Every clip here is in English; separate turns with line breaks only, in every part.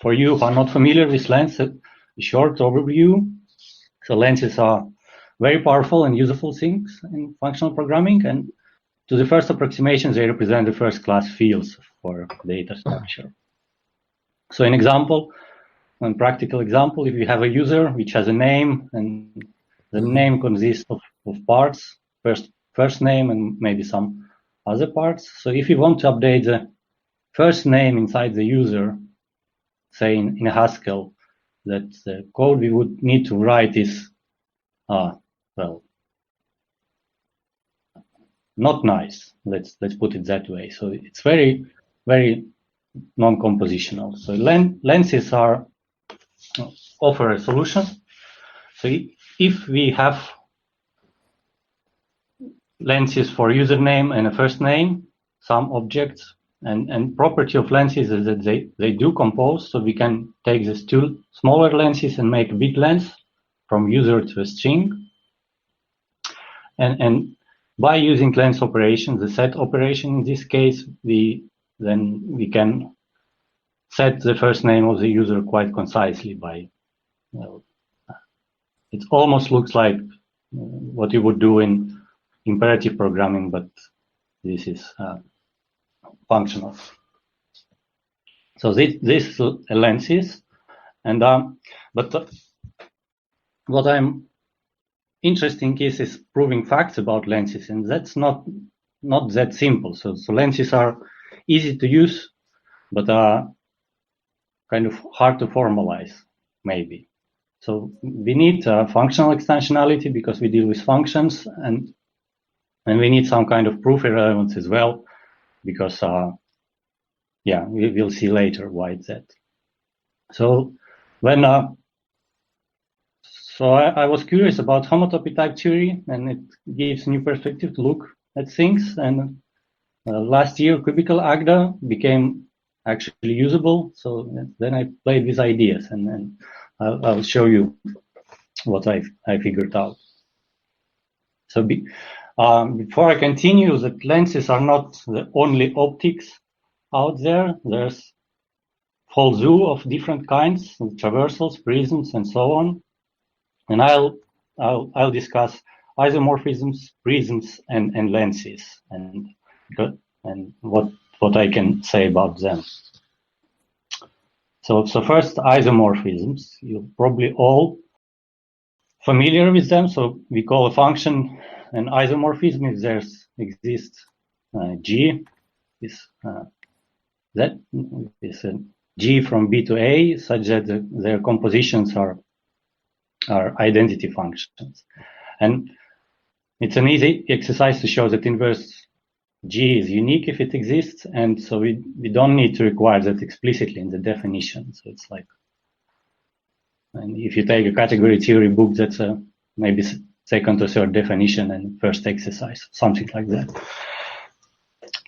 for you who are not familiar with lens, a short overview. So lenses are very powerful and useful things in functional programming, and to the first approximations, they represent the first class fields for data structure. So an example, one practical example, if you have a user which has a name, and the name consists of parts, first name and maybe some other parts. So if you want to update the first name inside the user, say in Haskell, that the code we would need to write is, well, not nice. Let's put it that way. So it's very, very non-compositional. So lenses offer a solution. So if we have lenses for username and a first name, some objects, and property of lenses is that they do compose. So we can take these two smaller lenses and make a big lens from user to a string. And by using lens operations, the set operation in this case, then we can set the first name of the user quite concisely by, it almost looks like what you would do in imperative programming, but this is functional. So this lenses, and but what I'm interesting is proving facts about lenses, and that's not that simple. So lenses are easy to use, but kind of hard to formalize, maybe. So we need functional extensionality because we deal with functions, and we need some kind of proof irrelevance as well, because yeah, we will see later why it's that. So when so I was curious about homotopy type theory, and it gives new perspective to look at things. And last year, cubical Agda became actually usable. So then I played with ideas, and I'll show you what I figured out. So before I continue, that lenses are not the only optics out there. There's a whole zoo of different kinds, traversals, prisms, and so on. And I'll discuss isomorphisms, prisms, and lenses, and what I can say about them. So first, isomorphisms. You're probably all familiar with them. So we call a function an isomorphism if there exists G, that is a G from B to A, such that their compositions are identity functions. And it's an easy exercise to show that inverse G is unique if it exists, and so we don't need to require that explicitly in the definition. So it's like, and if you take a category theory book, that's a maybe second or third definition and first exercise, something like that.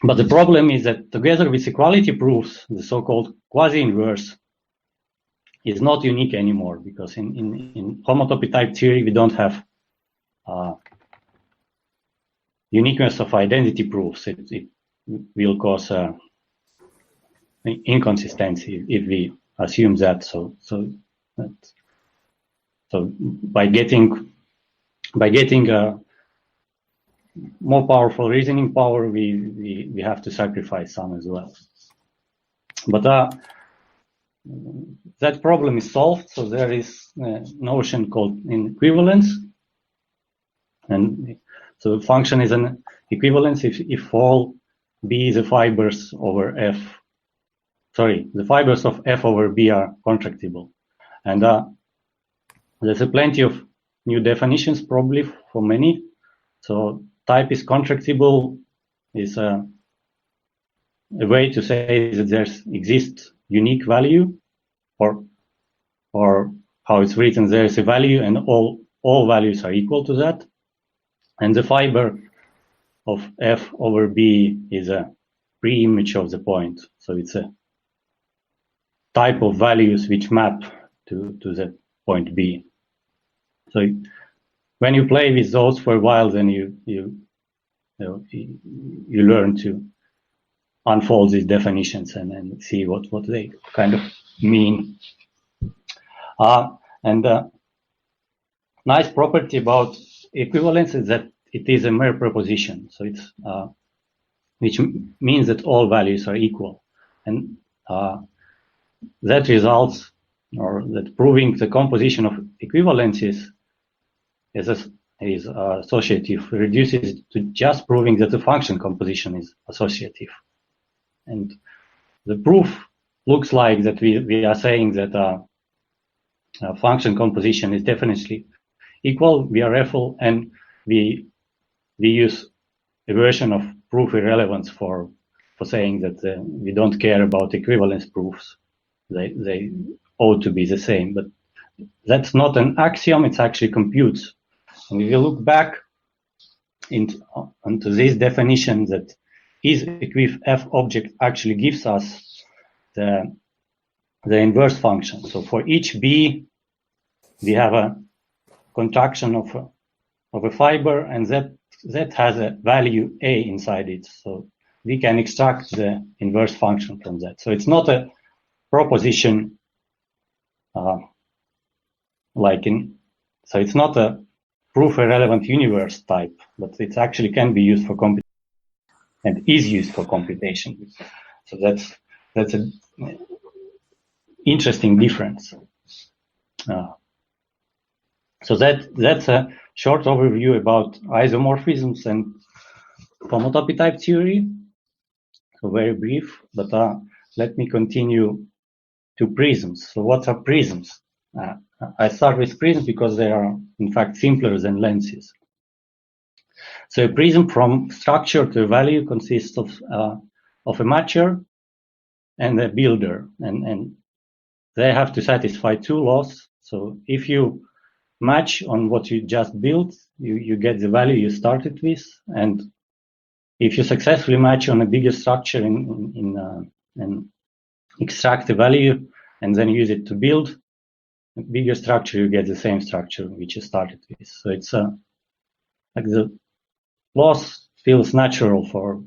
But the problem is that together with equality proofs, the so-called quasi-inverse is not unique anymore, because in homotopy type theory, we don't have uniqueness of identity proofs. It will cause inconsistency if we assume that. So by getting more powerful reasoning power, we have to sacrifice some as well. But that problem is solved. So there is a notion called equivalence, and so the function is an equivalence if all B the fibers over F. Sorry, the fibers of F over B are contractible, and there's plenty of new definitions probably for many. So type is contractible is a way to say that there exists unique value, or how it's written, there is a value and all values are equal to that. And the fiber of F over B is a pre-image of the point. So it's a type of values which map to the point B. So when you play with those for a while, then you learn to unfold these definitions and see what they kind of mean. And nice property about equivalence is that it is a mere proposition. So it's which means that all values are equal, and that results, or that proving the composition of equivalences is associative reduces to just proving that the function composition is associative. And the proof looks like that we are saying that function composition is definitely equal via REFL, and we use a version of proof irrelevance for saying that we don't care about equivalence proofs. They ought to be the same, but that's not an axiom, it's actually computes. And if you look back into this definition, that Is_equif f object actually gives us the inverse function. So for each B, we have a contraction of a fiber, and that has a value A inside it. So we can extract the inverse function from that. So it's not a proposition so it's not a proof irrelevant universe type, but it actually can be used for computation and is used for computation. So that's an interesting difference. So that's a short overview about isomorphisms and homotopy type theory. So very brief, but let me continue to prisms. So what are prisms? I start with prisms because they are in fact simpler than lenses. So a prism from structure to value consists of a matcher and a builder, and they have to satisfy two laws. So if you match on what you just built, you get the value you started with, and if you successfully match on a bigger structure and extract the value and then use it to build a bigger structure, you get the same structure which you started with. So it's like the loss feels natural for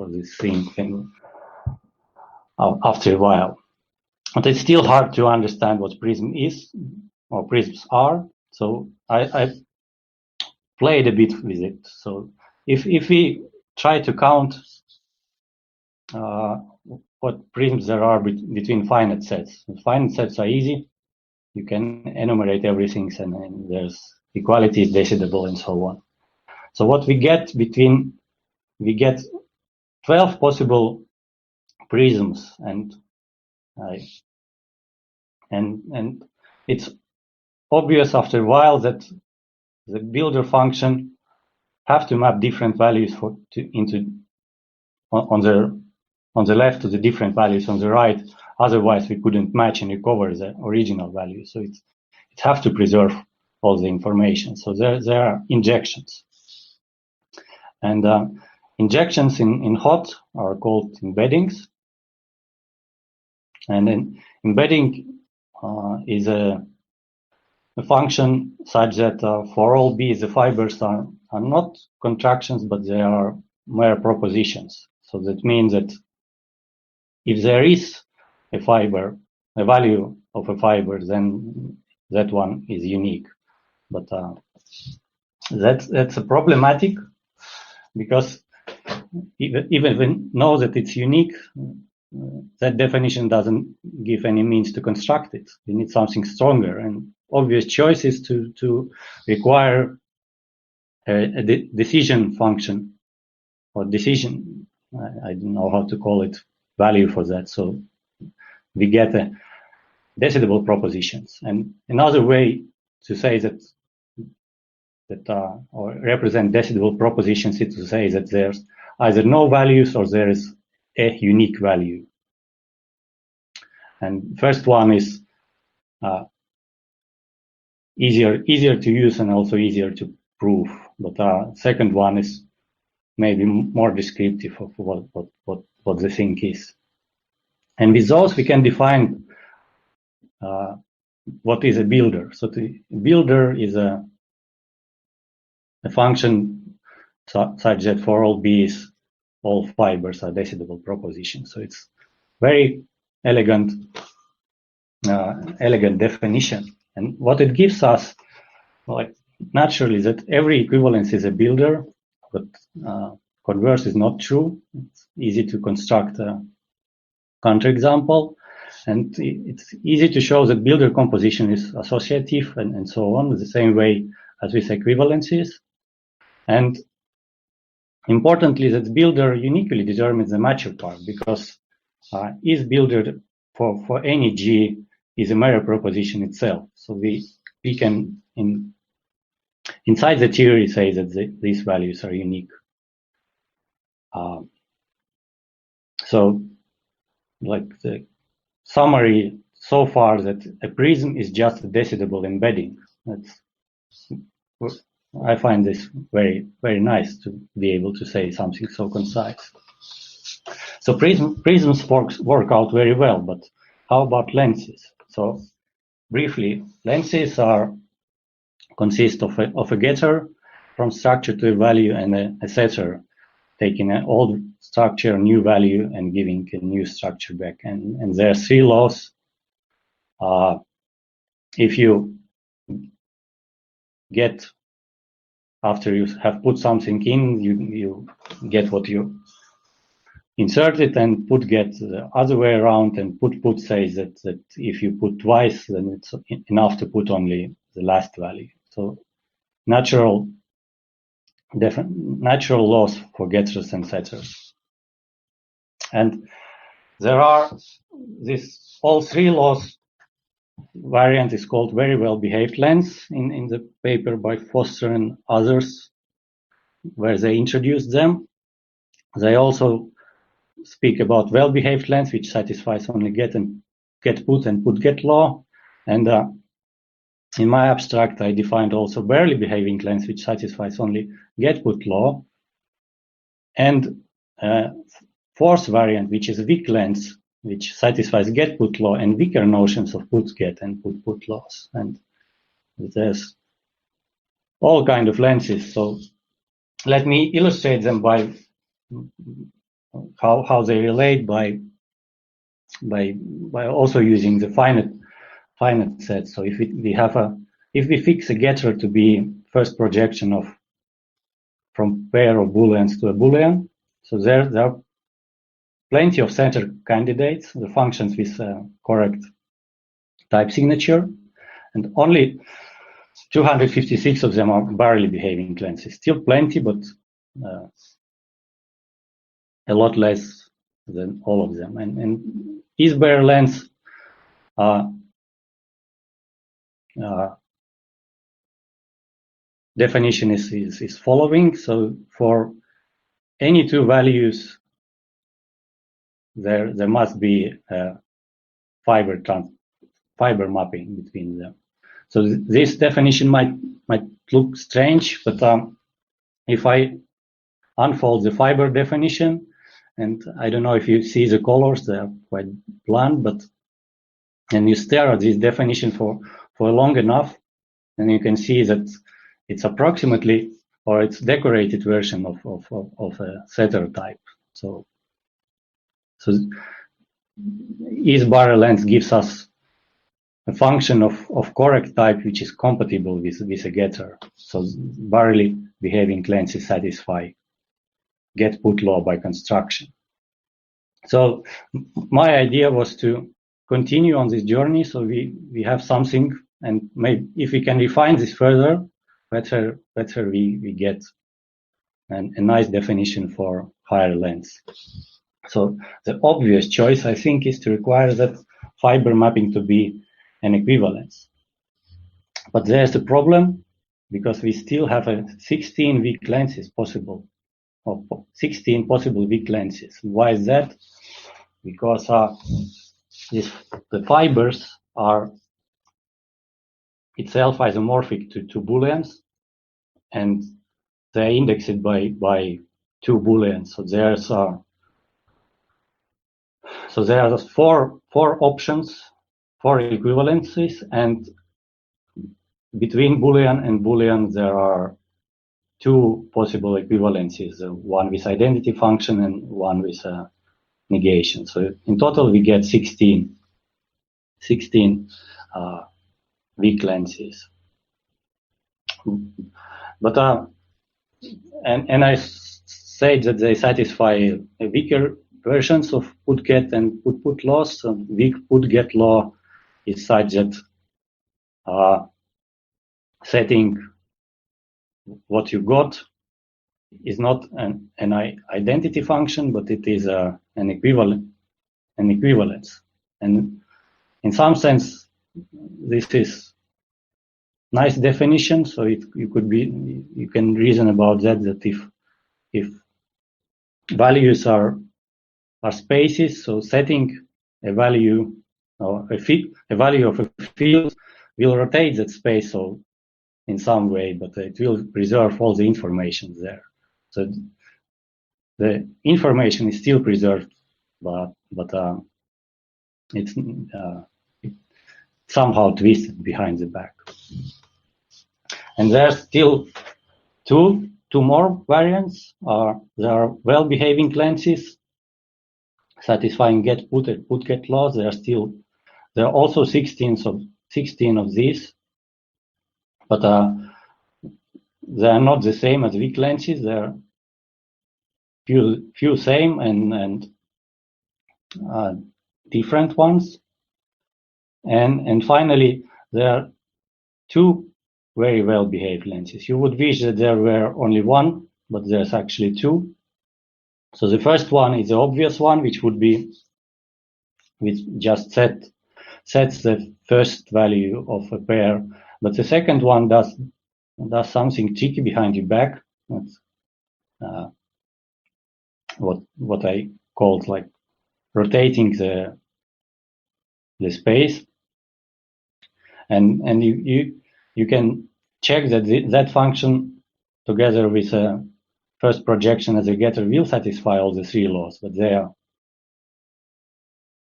this thing after a while, but it's still hard to understand what prism is or prisms are. So I played a bit with it. So if we try to count what prisms there are between finite sets. Finite sets are easy. You can enumerate everything, and there's equality is decidable and so on. So what we get 12 possible prisms, and it's obvious after a while that the builder function have to map different values on the left to the different values on the right. Otherwise, we couldn't match and recover the original value. So it have to preserve all the information. So there are injections. And injections in HOT are called embeddings. And then embedding is a function such that for all B, the fibers are not contractions, but they are mere propositions. So that means that if there is a value of a fiber, then that one is unique. But that's a problematic, because even we know that it's unique, that definition doesn't give any means to construct it. We need something stronger, and obvious choice is to require a decision function or decision. I don't know how to call it, value for that. So we get decidable propositions. And another way to say that or represent decidable propositions is to say that there's either no values or there is a unique value. And first one is easier to use and also easier to prove. But second one is maybe more descriptive of what the thing is. And with those, we can define what is a builder. So the builder is a function such that for all B's, all fibers are decidable propositions. So it's very elegant definition. And what it gives us, like, naturally, that every equivalence is a builder, but converse is not true. It's easy to construct a counterexample, and it's easy to show that builder composition is associative and so on, the same way as with equivalences. And importantly, that builder uniquely determines the mature part, because is builder for any G is a mirror proposition itself. So we can inside the theory say that these values are unique. So, like, the summary so far, that a prism is just a decidable embedding. I find this very, very nice to be able to say something so concise. So prisms work out very well, but how about lenses? So briefly, lenses consist of a getter from structure to a value, and a setter taking an old structure, new value, and giving a new structure back. And there are three laws. If you get, after you have put something in, you get what you inserted, and put get the other way around, and put says that if you put twice, then it's enough to put only the last value. So natural laws for getters and setters. And there are all three laws. Variant is called very well behaved lens in the paper by Foster and others, where they introduced them. They also speak about well behaved lens, which satisfies only get put and put get law. And in my abstract, I defined also barely behaving lens, which satisfies only get put law. And fourth variant, which is weak lens, which satisfies get put law and weaker notions of put get and put laws. And there's all kind of lenses. So let me illustrate them by how they relate by also using the finite set. So if we fix a getter to be first projection from pair of booleans to a boolean, so there are plenty of center candidates, the functions with correct type signature, and only 256 of them are barely behaving lenses. Still plenty, but a lot less than all of them. And is-bare lens definition is following. So for any two values, there must be a fiber mapping between them. So this definition might look strange, but if I unfold the fiber definition, and I don't know if you see the colors, they are quite blunt, but and you stare at this definition for long enough, and you can see that it's approximately, or it's decorated version of a setter type. So is-bar lens gives us a function of correct type which is compatible with a getter. So barely behaving lenses satisfy get put law by construction. So my idea was to continue on this journey. So we have something, and maybe if we can refine this further, better we get a nice definition for higher lens. So the obvious choice, I think, is to require that fiber mapping to be an equivalence. But there's a problem, because we still have 16 weak lenses possible, or 16 possible weak lenses. Why is that? Because the fibers are itself isomorphic to booleans, and they're indexed by two booleans. So there are four options, four equivalences, and between boolean and boolean there are two possible equivalencies, one with identity function and one with negation. So in total, we get 16 weak lenses. But and I say that they satisfy weaker versions of put-get and put-put laws. So weak put-get law is such that setting what you got is not an identity function, but it is an equivalence. And in some sense, this is nice definition. So you can reason about that if values are spaces, so setting a value or a value of a field will rotate that space so in some way, but it will preserve all the information there. So the information is still preserved, but it's somehow twisted behind the back. And there's still two more variants. There are well-behaving lenses satisfying get put and put get laws. There are also 16 of these, but they are not the same as weak lenses. There are few same and different ones. And finally, there are two very well-behaved lenses. You would wish that there were only one, but there's actually two. So the first one is the obvious one, which just sets the first value of a pair. But the second one does something tricky behind your back. That's what I called like rotating the space, and you can check that that function together with a first projection as a getter will satisfy all the three laws, but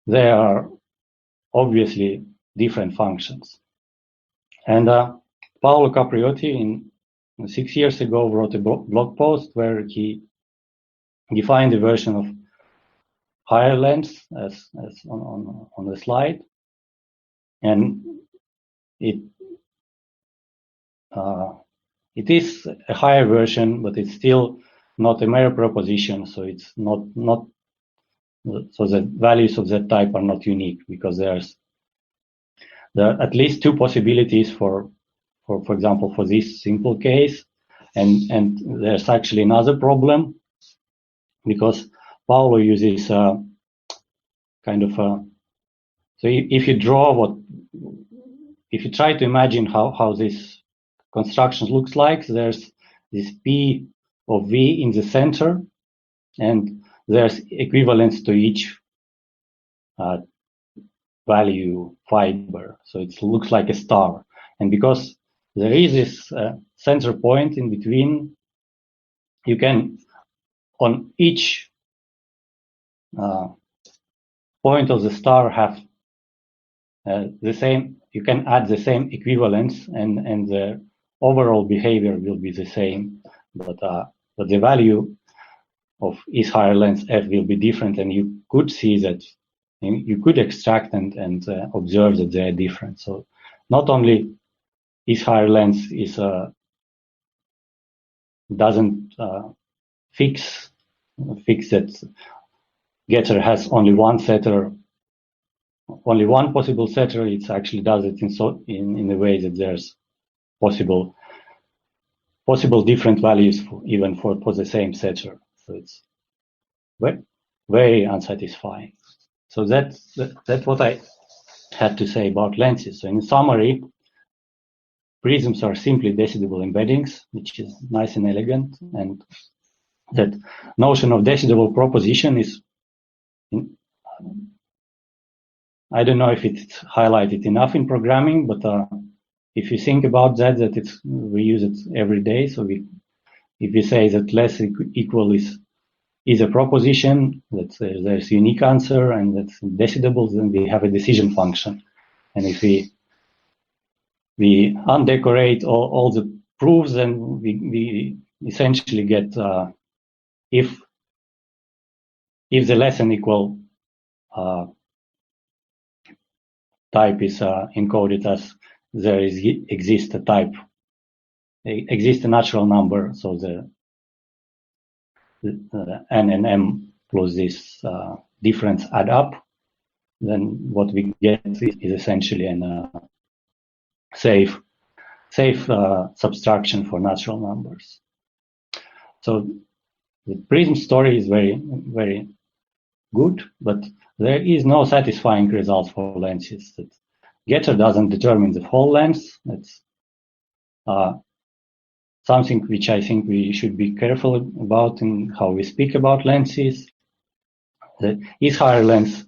they are obviously different functions. And Paolo Capriotti 6 years ago wrote a blog post where he defined a version of higher length as on the slide, and it is a higher version, but it's still not a mere proposition. So it's not so the values of that type are not unique, because there are at least two possibilities for example, for this simple case, and there's actually another problem, because Paolo uses kind of so if you try to imagine how this construction looks like, there's this P of V in the center, and there's equivalence to each value fiber. So it looks like a star. And because there is this center point in between, you can, on each point of the star, have the same, you can add the same equivalence, and the overall behavior will be the same, but the value of each higher length f will be different, and you could see that you could extract and observe that they are different. So not only each higher length is doesn't fix that getter has only one setter, only one possible setter. It actually does it in a way that there's possible different values even for the same setter. So it's very unsatisfying. So that's what I had to say about lenses. So in summary, prisms are simply decidable embeddings, which is nice and elegant, and that notion of decidable proposition is, I don't know if it's highlighted enough in programming, but if you think about that we use it every day. So if we say that less equal is a proposition, that there's a unique answer and that's decidable, then we have a decision function. And if we undecorate all the proofs, then we essentially get if the less than equal type is encoded as there exists a natural number, so the n and m plus this difference add up, then what we get is essentially a safe subtraction for natural numbers. So the prism story is very, very good, but there is no satisfying result for lenses. That getter doesn't determine the whole length. That's something which I think we should be careful about in how we speak about lenses. The is higher length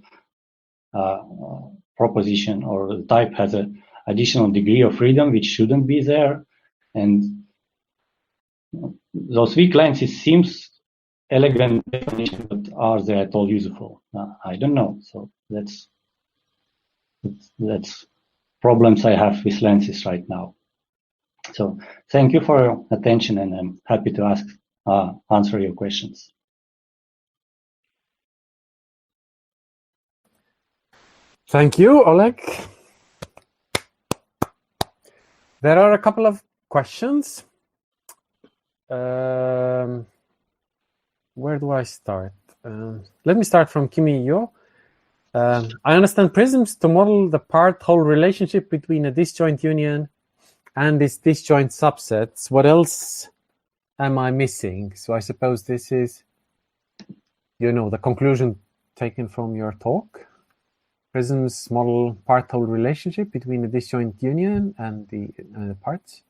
proposition or the type has an additional degree of freedom which shouldn't be there, and those weak lenses seems elegant definition, but are they at all useful? I don't know. So that's problems I have with lenses right now. So thank you for your attention, and I'm happy to answer your questions.
Thank you, Oleg. There are a couple of questions. Where do I start? Let me start from Kimi Yo. I understand prisms to model the part-whole relationship between a disjoint union and its disjoint subsets. What else am I missing? So I suppose this is, the conclusion taken from your talk. Prisms model part-whole relationship between a disjoint union and the parts.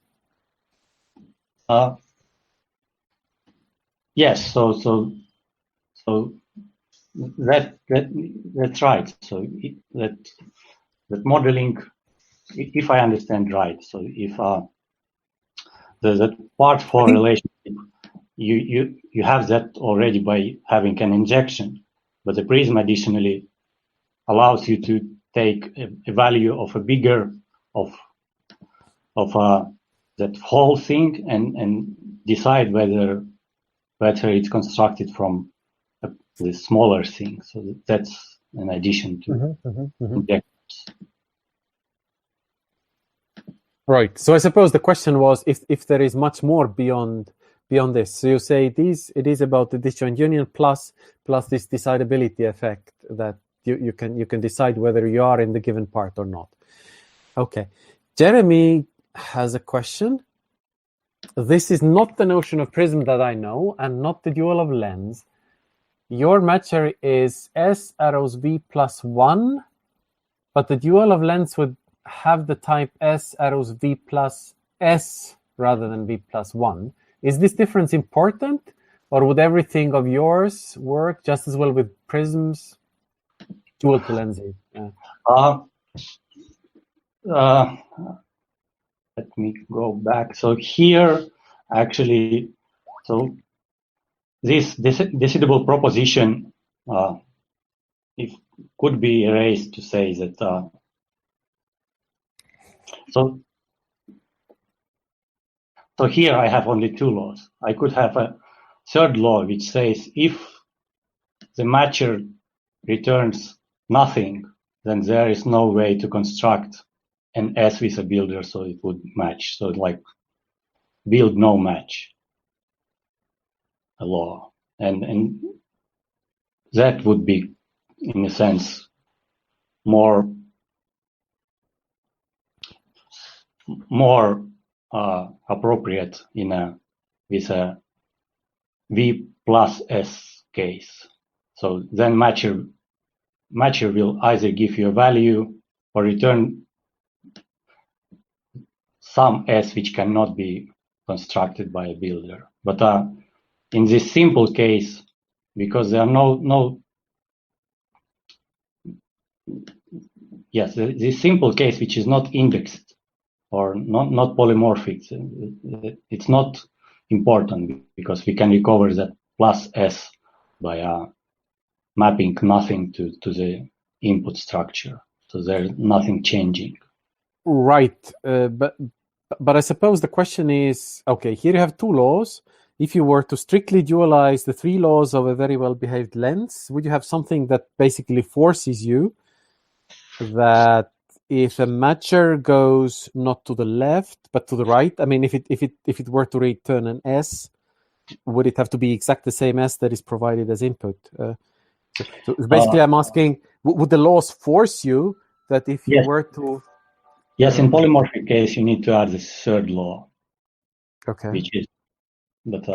Yes. So that's right. So that modeling, if I understand right, so if the part-whole relationship, you have that already by having an injection, but the prism additionally allows you to take a value of a bigger of that whole thing and decide whether it's constructed from the smaller thing. So that's an addition to injectors.
Right. So I suppose the question was if there is much more beyond this. So you say it is about the disjoint union plus this decidability effect that you can decide whether you are in the given part or not. Okay. Jeremy has a question. This is not the notion of prism that I know, and not the dual of lens. Your matcher is S arrows V plus 1, but the dual of lens would have the type S arrows V plus S rather than V plus 1. Is this difference important, or would everything of yours work just as well with prisms dual to lenses?
Let me go back. So here, actually, so this decidable proposition it could be erased to say that. So here I have only two laws. I could have a third law which says if the matcher returns nothing, then there is no way to construct an S with a builder so it would match. So like build no match a law. And that would be, in a sense, more appropriate with a V plus S case. So then matcher will either give you a value or return some S which cannot be constructed by a builder. But in this simple case, because there are this simple case which is not indexed or not polymorphic, it's not important because we can recover that plus S by mapping nothing to the input structure. So there's nothing changing.
Right, but I suppose the question is, okay, here you have two laws. if you were to strictly dualize the three laws of a very well-behaved lens, would you have something that basically forces you that if a matcher goes not to the left but to the right, I mean, if it were to return an S, would it have to be exact the same S that is provided as input? So basically, I'm asking, would the laws force you that if you were to?
Yes, in polymorphic case, you need to add the third law.
Okay.
Which is, but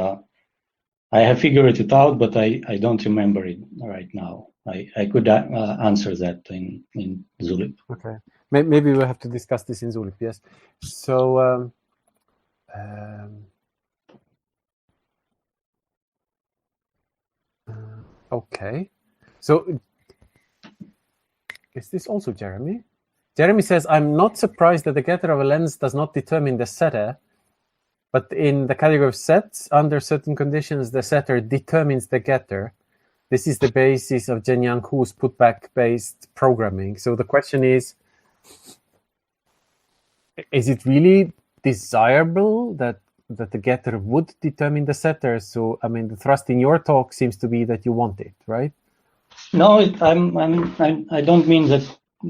I have figured it out, but I don't remember it right now. I could answer that in Zulip.
Okay. Maybe we'll have to discuss this in Zulip, yes. So, okay. So, is this also Jeremy? Jeremy says, I'm not surprised that the getter of a lens does not determine the setter, but in the category of sets, under certain conditions, the setter determines the getter. This is the basis of Zhenyang Hu's putback-based programming. So the question is it really desirable that the getter would determine the setter? So, I mean, the thrust in your talk seems to be that you want it, right?
No, I don't mean that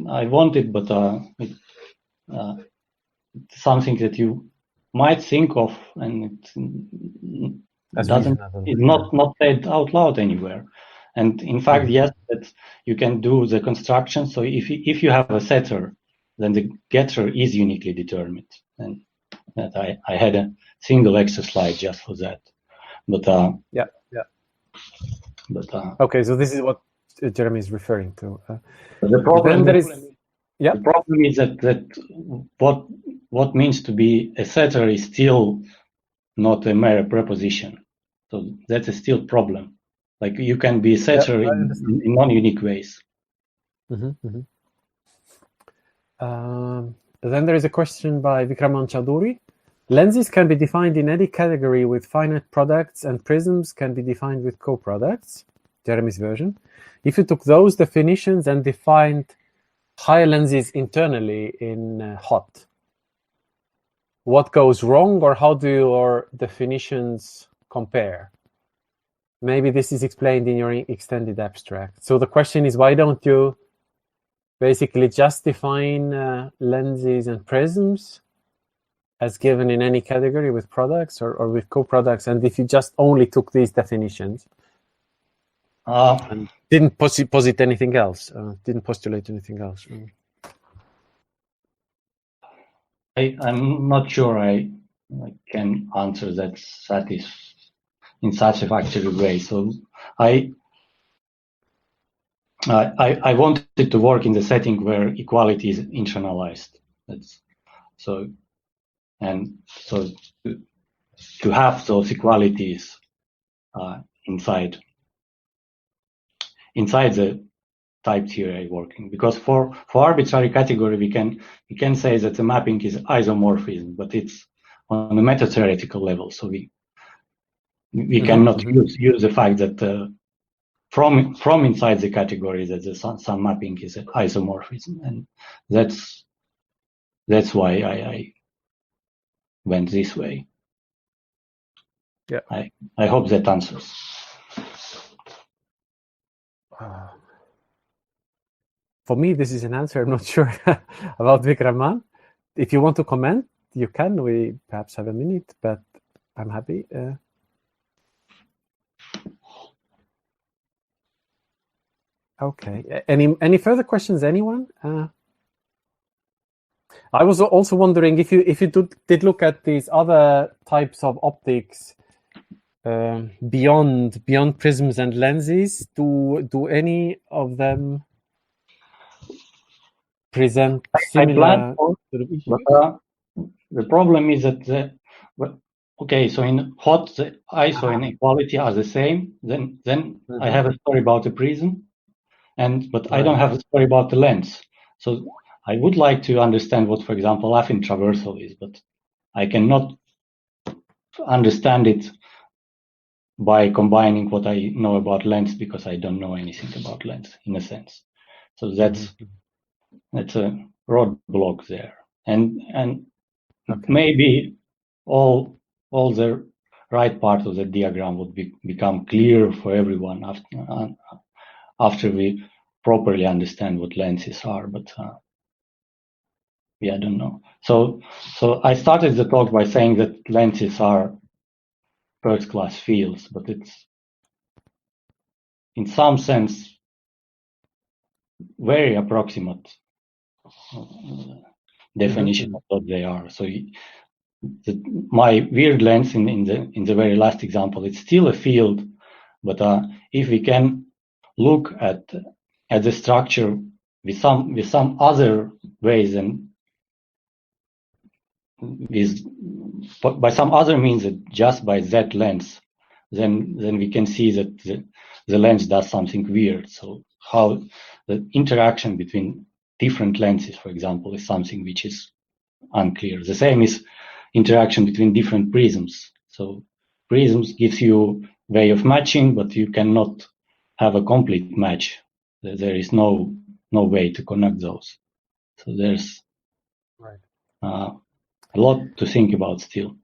I want it, but it's something that you might think of, and it's not said out loud anywhere. And in fact, yes, that you can do the construction. So if you have a setter, then the getter is uniquely determined. And that I had a single extra slide just for that. But But
okay, so this is what Jeremy is referring to.
The problem is that what means to be a setter is still not a mere preposition. So that's a still problem. Like you can be a setter in non-unique ways.
Then there is a question by Vikraman Chaudhuri. Lenses can be defined in any category with finite products, and prisms can be defined with coproducts. Jeremy's version. If you took those definitions and defined higher lenses internally in hot, what goes wrong, or how do your definitions compare? Maybe this is explained in your extended abstract. So the question is, why don't you basically just define lenses and prisms as given in any category with products or with coproducts? And if you just only took these definitions and didn't posit anything else, didn't postulate anything else.
I'm not sure I can answer that in such a factual way. So I wanted to work in the setting where equality is internalized. So to have those equalities inside the type theory working, because for arbitrary category we can say that the mapping is isomorphism, but it's on a meta theoretical level. So we cannot use the fact that from inside the category that some mapping is an isomorphism, and that's why I went this way.
Yeah,
I hope that answers.
For me, this is an answer. I'm not sure about Vikraman. If you want to comment, you can. We perhaps have a minute, but I'm happy. Okay. Any further questions? Anyone? I was also wondering if you did look at these other types of optics beyond prisms and lenses. Do any of them present similar sort of issues?
But, the problem is that so in hot the ISO and equality are the same. Then I have a story about the prism, but I don't have a story about the lens. So I would like to understand what, for example, affine traversal is, but I cannot understand it by combining what I know about lens, because I don't know anything about lens in a sense. So that's a roadblock there, and maybe all the right part of the diagram would become clear for everyone after we properly understand what lenses are. But yeah, I don't know. So I started the talk by saying that lenses are first-class fields, but it's in some sense very approximate definition of what they are. So my weird lens in the very last example, it's still a field, but if we can look at the structure with some other ways and by some other means just by that lens, then we can see that the lens does something weird. So how the interaction between different lenses, for example, is something which is unclear. The same is interaction between different prisms. So prisms gives you way of matching, but you cannot have a complete match. There is no way to connect those. So there's a lot to think about still.